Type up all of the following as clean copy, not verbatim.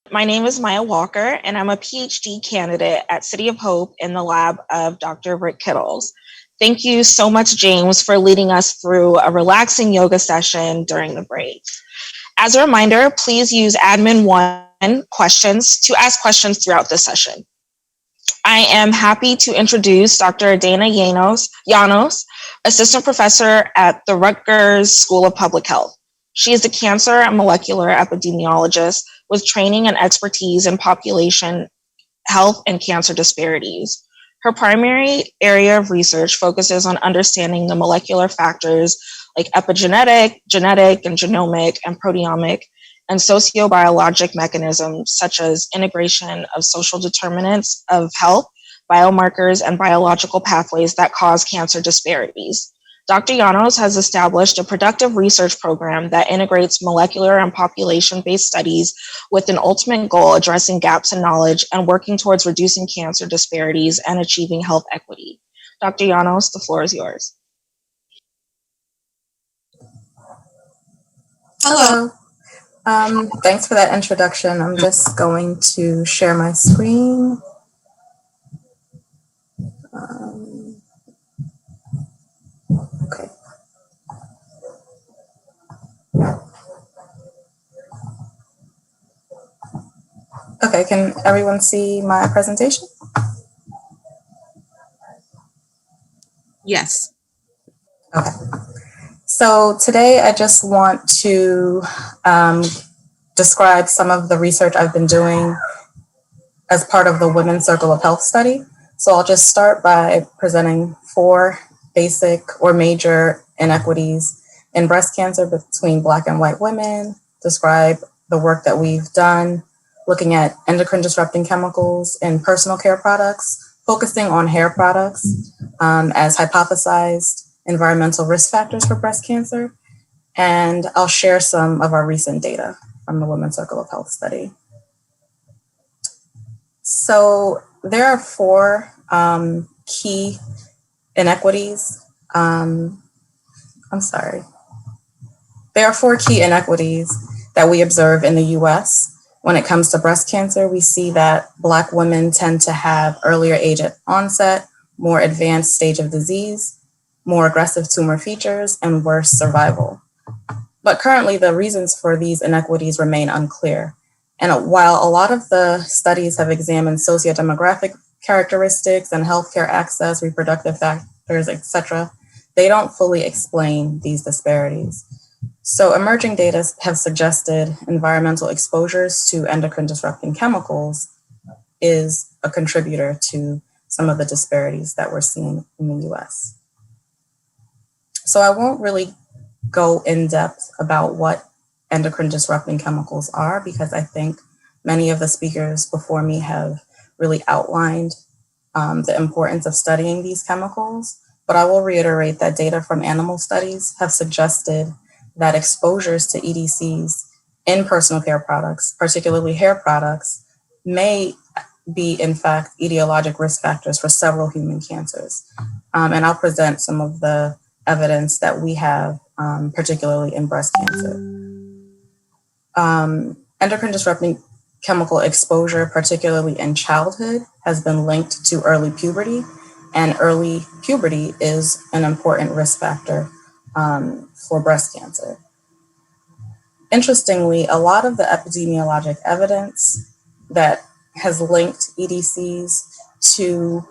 My name is Maya Walker, and I'm a PhD candidate at City of Hope in the lab of Dr. Rick Kittles. Thank you so much, James, for leading us through a relaxing yoga session during the break. As a reminder, please use admin 1 questions to ask questions throughout this session. I am happy to introduce Dr. Adana Llanos, Assistant Professor at the Rutgers School of Public Health. She is a cancer and molecular epidemiologist with training and expertise in population health and cancer disparities. Her primary area of research focuses on understanding the molecular factors like epigenetic, genetic, and genomic, and proteomic, and sociobiologic mechanisms such as integration of social determinants of health, biomarkers, and biological pathways that cause cancer disparities. Dr. Llanos has established a productive research program that integrates molecular and population-based studies with an ultimate goal addressing gaps in knowledge and working towards reducing cancer disparities and achieving health equity. Dr. Llanos, the floor is yours. Hello. Thanks for that introduction. I'm just going to share my screen. Okay. Okay, can everyone see my presentation? Yes. Okay. So today I just want to describe some of the research I've been doing as part of the Women's Circle of Health study. So I'll just start by presenting 4 basic or major inequities in breast cancer between Black and white women, describe the work that we've done, looking at endocrine disrupting chemicals in personal care products, focusing on hair products as hypothesized environmental risk factors for breast cancer, and I'll share some of our recent data from the Women's Circle of Health study. So there are 4 key inequities. There are 4 key inequities that we observe in the US. When it comes to breast cancer, we see that Black women tend to have earlier age at onset, more advanced stage of disease, more aggressive tumor features, and worse survival. But currently, the reasons for these inequities remain unclear. And while a lot of the studies have examined sociodemographic characteristics and healthcare access, reproductive factors, etc., they don't fully explain these disparities. So emerging data have suggested environmental exposures to endocrine disrupting chemicals is a contributor to some of the disparities that we're seeing in the US. So I won't really go in depth about what endocrine disrupting chemicals are, because I think many of the speakers before me have really outlined the importance of studying these chemicals. But I will reiterate that data from animal studies have suggested that exposures to EDCs in personal care products, particularly hair products, may be in fact etiologic risk factors for several human cancers. And I'll present some of the evidence that we have, particularly in breast cancer. Endocrine disrupting chemical exposure, particularly in childhood, has been linked to early puberty, and early puberty is an important risk factor for breast cancer. Interestingly, a lot of the epidemiologic evidence that has linked EDCs to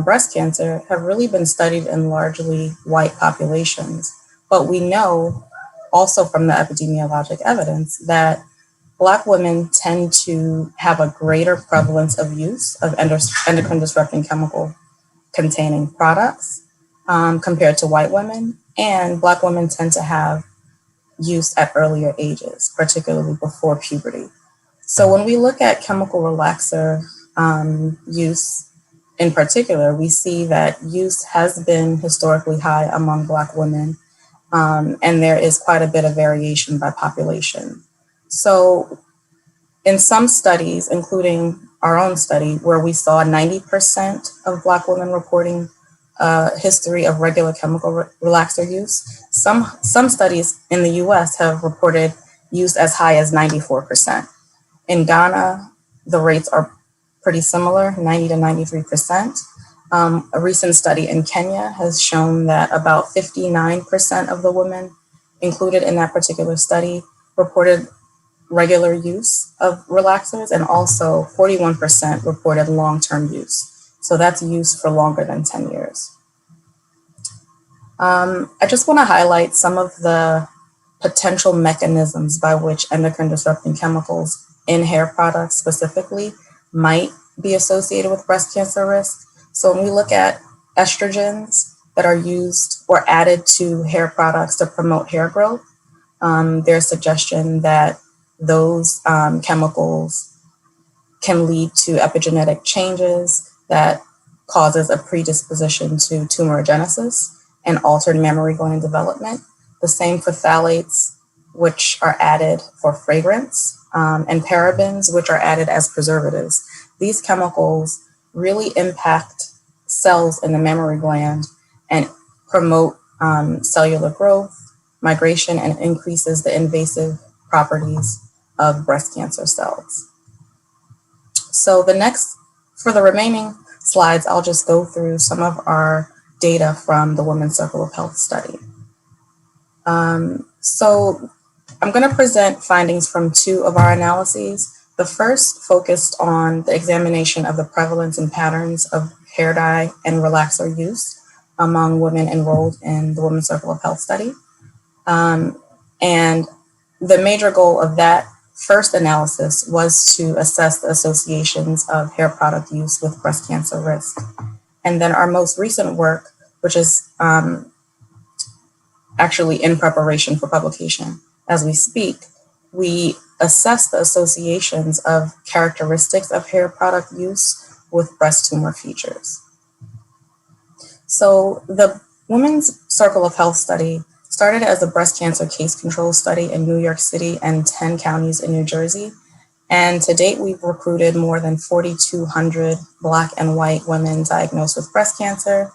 breast cancer have really been studied in largely white populations. But we know also from the epidemiologic evidence that Black women tend to have a greater prevalence of use of endocrine disrupting chemical containing products compared to white women, and Black women tend to have use at earlier ages, particularly before puberty. So when we look at chemical relaxer use in particular, we see that use has been historically high among Black women, and there is quite a bit of variation by population. So in some studies, including our own study, where we saw 90% of Black women reporting history of regular chemical relaxer use, some studies in the US have reported use as high as 94%. In Ghana, the rates are pretty similar, 90 to 93%. A recent study in Kenya has shown that about 59% of the women included in that particular study reported regular use of relaxers, and also 41% reported long-term use. So that's use for longer than 10 years. I just want to highlight some of the potential mechanisms by which endocrine disrupting chemicals in hair products specifically might be associated with breast cancer risk. So when we look at estrogens that are used or added to hair products to promote hair growth, there's suggestion that those chemicals can lead to epigenetic changes that causes a predisposition to tumorigenesis and altered mammary gland development. The same for phthalates, which are added for fragrance, and parabens, which are added as preservatives. These chemicals really impact cells in the mammary gland and promote cellular growth, migration, and increases the invasive properties of breast cancer cells. So for the remaining slides, I'll just go through some of our data from the Women's Circle of Health study. So I'm going to present findings from two of our analyses. The first focused on the examination of the prevalence and patterns of hair dye and relaxer use among women enrolled in the Women's Circle of Health study. And the major goal of that first analysis was to assess the associations of hair product use with breast cancer risk. And then our most recent work, which is actually in preparation for publication as we speak, we assess the associations of characteristics of hair product use with breast tumor features. So the Women's Circle of Health study started as a breast cancer case control study in New York City and 10 counties in New Jersey. And to date, we've recruited more than 4,200 Black and white women diagnosed with breast cancer,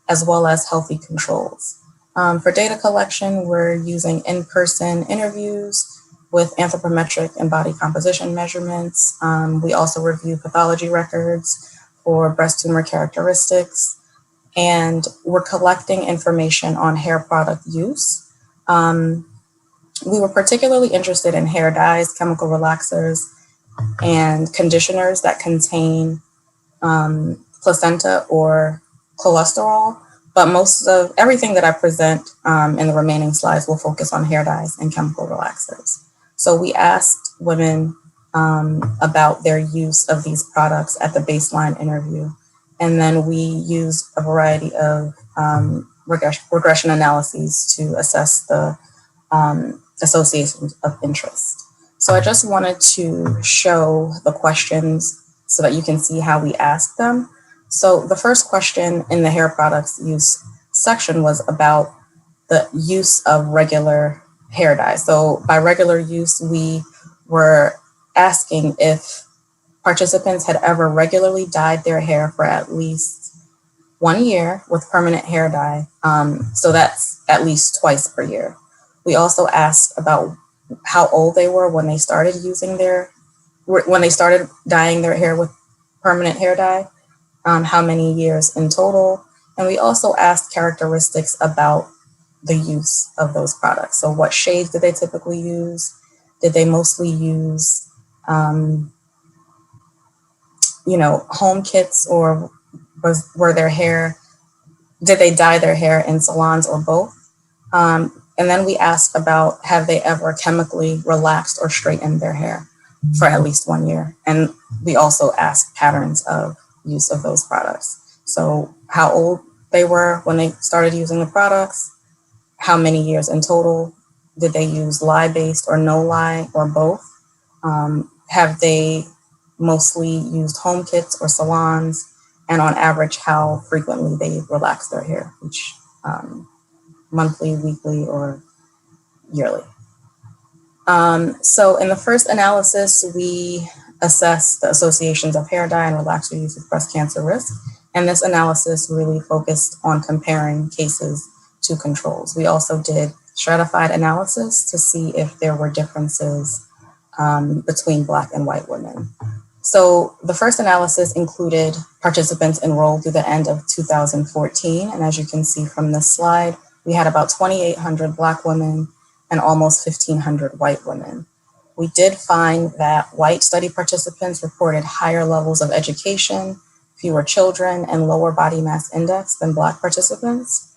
as well as healthy controls. For data collection, we're using in-person interviews with anthropometric and body composition measurements. We also review pathology records for breast tumor characteristics, and we're collecting information on hair product use. We were particularly interested in hair dyes, chemical relaxers, and conditioners that contain placenta or cholesterol. But most of everything that I present in the remaining slides will focus on hair dyes and chemical relaxers. So we asked women about their use of these products at the baseline interview. And then we used a variety of regression analyses to assess the associations of interest. So I just wanted to show the questions so that you can see how we asked them. So the first question in the hair products use section was about the use of regular hair dye. So by regular use, we were asking if participants had ever regularly dyed their hair for at least 1 year with permanent hair dye. So that's at least twice per year. We also asked about how old they were when they started dyeing their hair with permanent hair dye. How many years in total. And we also asked characteristics about the use of those products. So what shades did they typically use? Did they mostly use, home kits, or did they dye their hair in salons or both? And then we asked about, have they ever chemically relaxed or straightened their hair for at least 1 year? And we also asked patterns of use of those products. So how old they were when they started using the products, how many years in total, did they use lye-based or no lye or both? Have they mostly used home kits or salons? And on average, how frequently they relax their hair, each monthly, weekly, or yearly. So in the first analysis, we assessed the associations of hair dye and relaxer use with breast cancer risk. And this analysis really focused on comparing cases to controls. We also did stratified analysis to see if there were differences between Black and white women. So the first analysis included participants enrolled through the end of 2014. And as you can see from this slide, we had about 2,800 Black women and almost 1,500 white women. We did find that white study participants reported higher levels of education, fewer children, and lower body mass index than Black participants.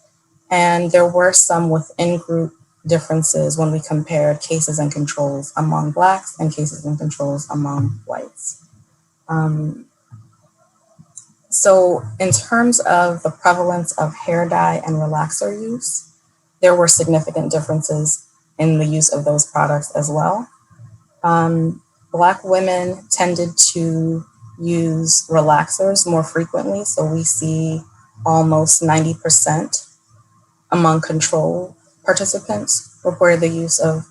And there were some within group differences when we compared cases and controls among Blacks and cases and controls among whites. So in terms of the prevalence of hair dye and relaxer use, there were significant differences in the use of those products as well. Black women tended to use relaxers more frequently, so we see almost 90% among control participants reported the use of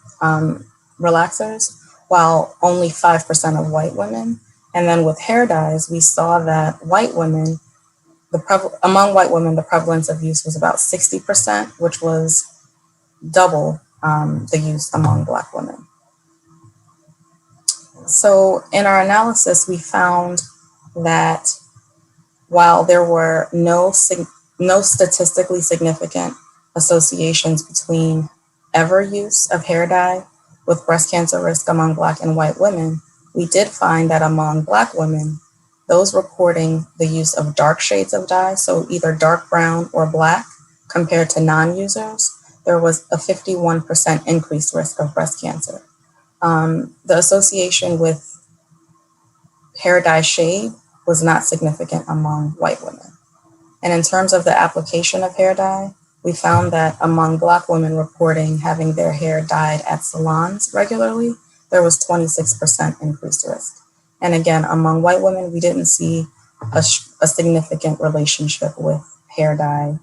relaxers, while only 5% of white women. And then with hair dyes, we saw that white women, among white women, the prevalence of use was about 60%, which was double the use among Black women. So in our analysis, we found that while there were no statistically significant associations between ever use of hair dye with breast cancer risk among Black and white women, we did find that among Black women, those reporting the use of dark shades of dye, so either dark brown or Black, compared to non-users, there was a 51% increased risk of breast cancer. The association with hair dye shade was not significant among white women. And in terms of the application of hair dye, we found that among Black women reporting having their hair dyed at salons regularly, there was 26% increased risk. And again, among white women, we didn't see a significant relationship with hair dye,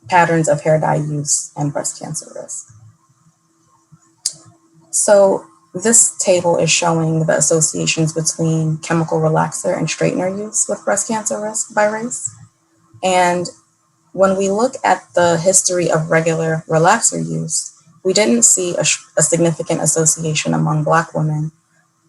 patterns of hair dye use and breast cancer risk. So this table is showing the associations between chemical relaxer and straightener use with breast cancer risk by race. And when we look at the history of regular relaxer use, we didn't see a significant association among Black women,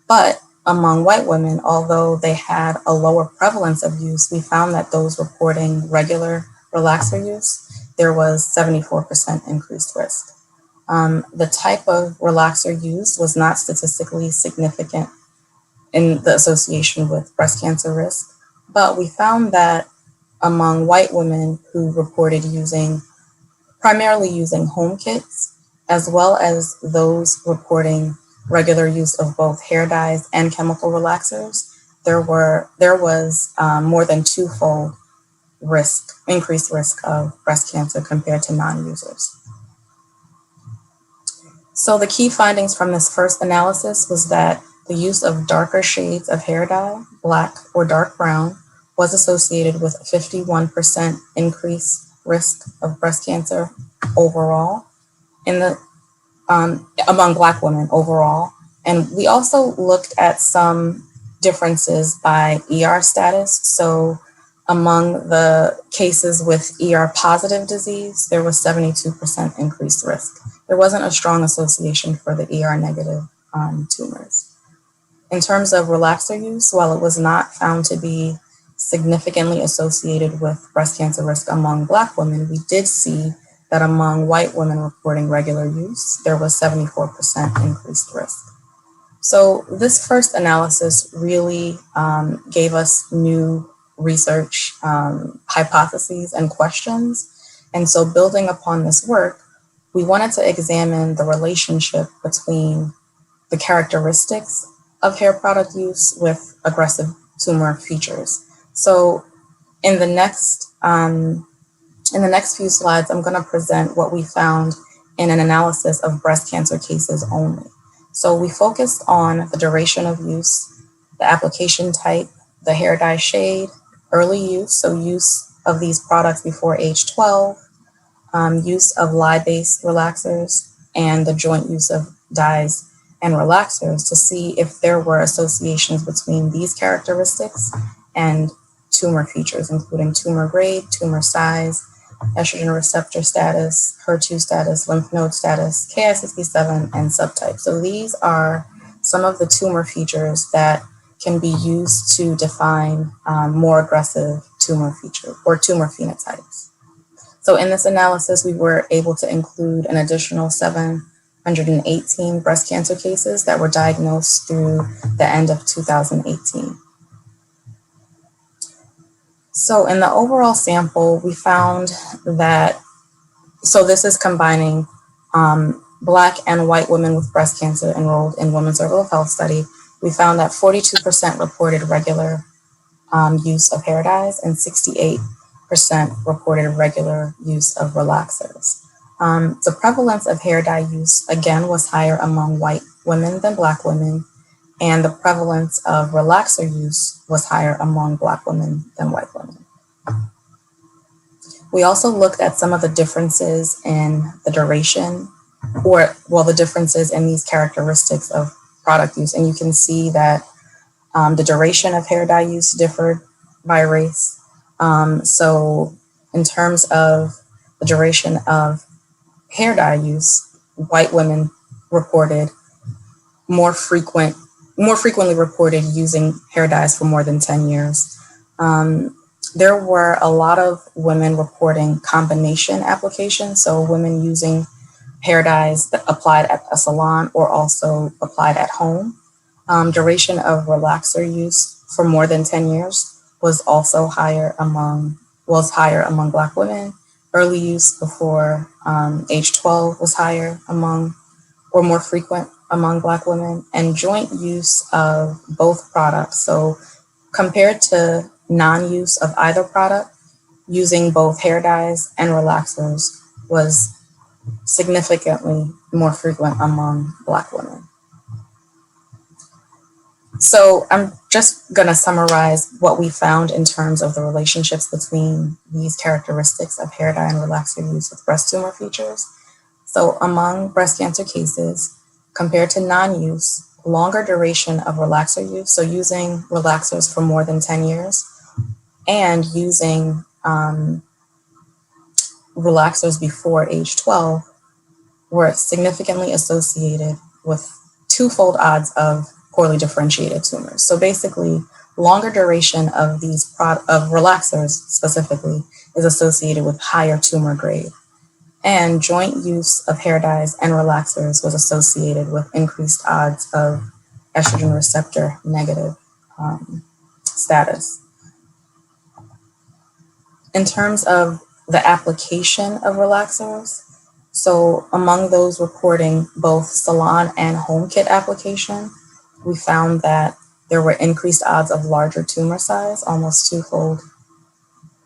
but among white women, although they had a lower prevalence of use, we found that those reporting regular relaxer use, there was 74% increased risk. The type of relaxer used was not statistically significant in the association with breast cancer risk, but we found that among white women who reported primarily using home kits, as well as those reporting regular use of both hair dyes and chemical relaxers, there was more than twofold increased risk of breast cancer compared to non-users. So the key findings from this first analysis was that the use of darker shades of hair dye, Black or dark brown, was associated with a 51% increased risk of breast cancer overall among Black women overall. And we also looked at some differences by ER status. So among the cases with ER positive disease, there was 72% increased risk. There wasn't a strong association for the ER negative tumors. In terms of relaxer use, while it was not found to be significantly associated with breast cancer risk among Black women, we did see that among white women reporting regular use, there was 74% increased risk. So this first analysis really gave us new research hypotheses and questions. And so building upon this work, we wanted to examine the relationship between the characteristics of hair product use with aggressive tumor features. So in the next few slides, I'm going to present what we found in an analysis of breast cancer cases only. So we focused on the duration of use, the application type, the hair dye shade, early use, so use of these products before age 12, use of lye-based relaxers, and the joint use of dyes and relaxers to see if there were associations between these characteristics and tumor features, including tumor grade, tumor size, estrogen receptor status, HER2 status, lymph node status, Ki67, and subtype. So these are some of the tumor features that can be used to define more aggressive tumor feature or tumor phenotypes. So in this analysis, we were able to include an additional 718 breast cancer cases that were diagnosed through the end of 2018. So in the overall sample, we found that, so this is combining Black and white women with breast cancer enrolled in Women's Circle of Health study. We found that 42% reported regular use of hair dyes and 68% reported regular use of relaxers. The prevalence of hair dye use, again, was higher among white women than Black women, and the prevalence of relaxer use was higher among Black women than white women. We also looked at some of the differences in the duration, the differences in these characteristics of product use, and you can see that the duration of hair dye use differed by race. So in terms of the duration of hair dye use, white women reported more frequently reported using hair dyes for more than 10 years. There were a lot of women reporting combination applications, so women using hair dyes that applied at a salon or also applied at home. Duration of relaxer use for more than 10 years was also higher among Black women. Early use before age 12 was higher more frequent among Black women, and joint use of both products. So compared to non-use of either product, using both hair dyes and relaxers was significantly more frequent among Black women. So I'm just going to summarize what we found in terms of the relationships between these characteristics of hair dye and relaxer use with breast tumor features. So among breast cancer cases, compared to non-use, longer duration of relaxer use, so using relaxers for more than 10 years, and using relaxers before age 12 were significantly associated with twofold odds of poorly differentiated tumors. So basically, longer duration of of relaxers specifically is associated with higher tumor grade. And joint use of hair dyes and relaxers was associated with increased odds of estrogen receptor negative status. In terms of the application of relaxers, so among those reporting both salon and home kit application, we found that there were increased odds of larger tumor size, almost twofold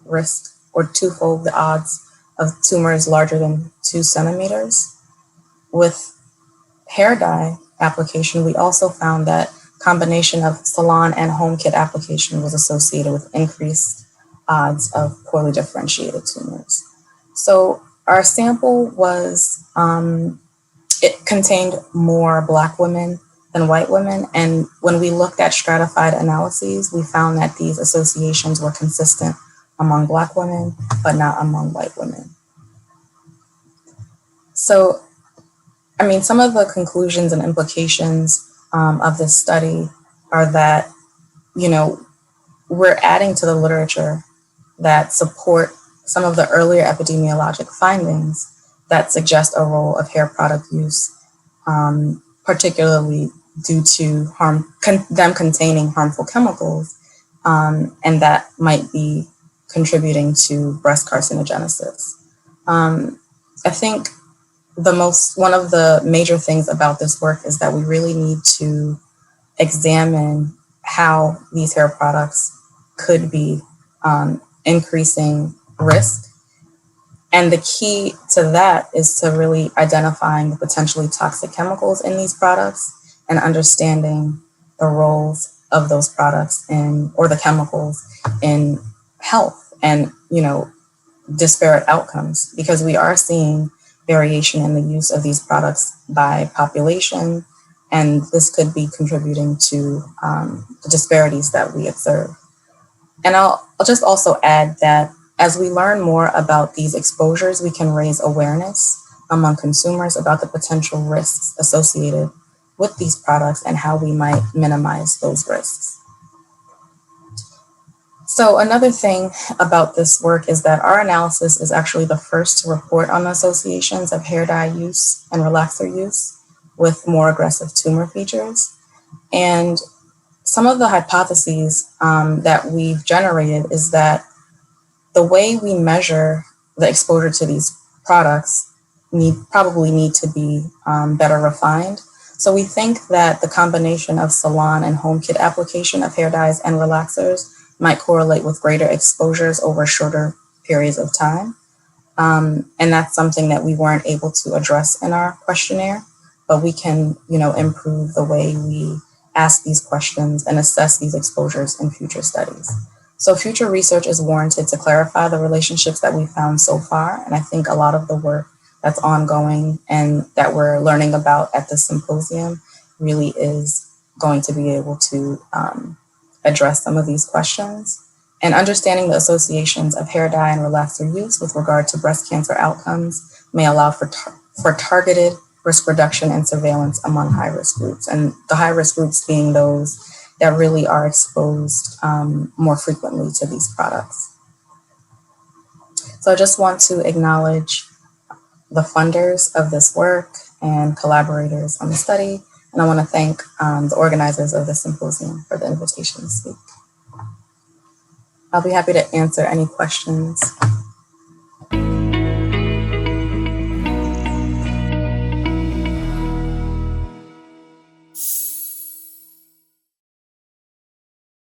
risk or twofold the odds of tumors larger than 2 centimeters. With hair dye application, we also found that combination of salon and home kit application was associated with increased odds of poorly differentiated tumors. So our sample was, it contained more Black women than white women. And when we looked at stratified analyses, we found that these associations were consistent among Black women, but not among white women. So, I mean, some of the conclusions and implications of this study are that, we're adding to the literature that support some of the earlier epidemiologic findings that suggest a role of hair product use, particularly due to them containing harmful chemicals, and that might be contributing to breast carcinogenesis. I think one of the major things about this work is that we really need to examine how these hair products could be increasing risk. And the key to that is to really identifying the potentially toxic chemicals in these products and understanding the roles of those products or the chemicals in health and, disparate outcomes, because we are seeing variation in the use of these products by population, and this could be contributing to the disparities that we observe. And I'll just also add that As we learn more about these exposures, we can raise awareness among consumers about the potential risks associated with these products and how we might minimize those risks. So another thing about this work is that our analysis is actually the first to report on the associations of hair dye use and relaxer use with more aggressive tumor features. And some of the hypotheses that we've generated is that the way we measure the exposure to these products probably need to be better refined. So we think that the combination of salon and home kit application of hair dyes and relaxers might correlate with greater exposures over shorter periods of time. And that's something that we weren't able to address in our questionnaire, but we can, improve the way we ask these questions and assess these exposures in future studies. So future research is warranted to clarify the relationships that we found so far. And I think a lot of the work that's ongoing and that we're learning about at the symposium really is going to be able to address some of these questions. And understanding the associations of hair dye and relaxer use with regard to breast cancer outcomes may allow for targeted risk reduction and surveillance among high-risk groups, and the high-risk groups being those that really are exposed more frequently to these products. So I just want to acknowledge the funders of this work and collaborators on the study, and I want to thank the organizers of the symposium for the invitation to speak. I'll be happy to answer any questions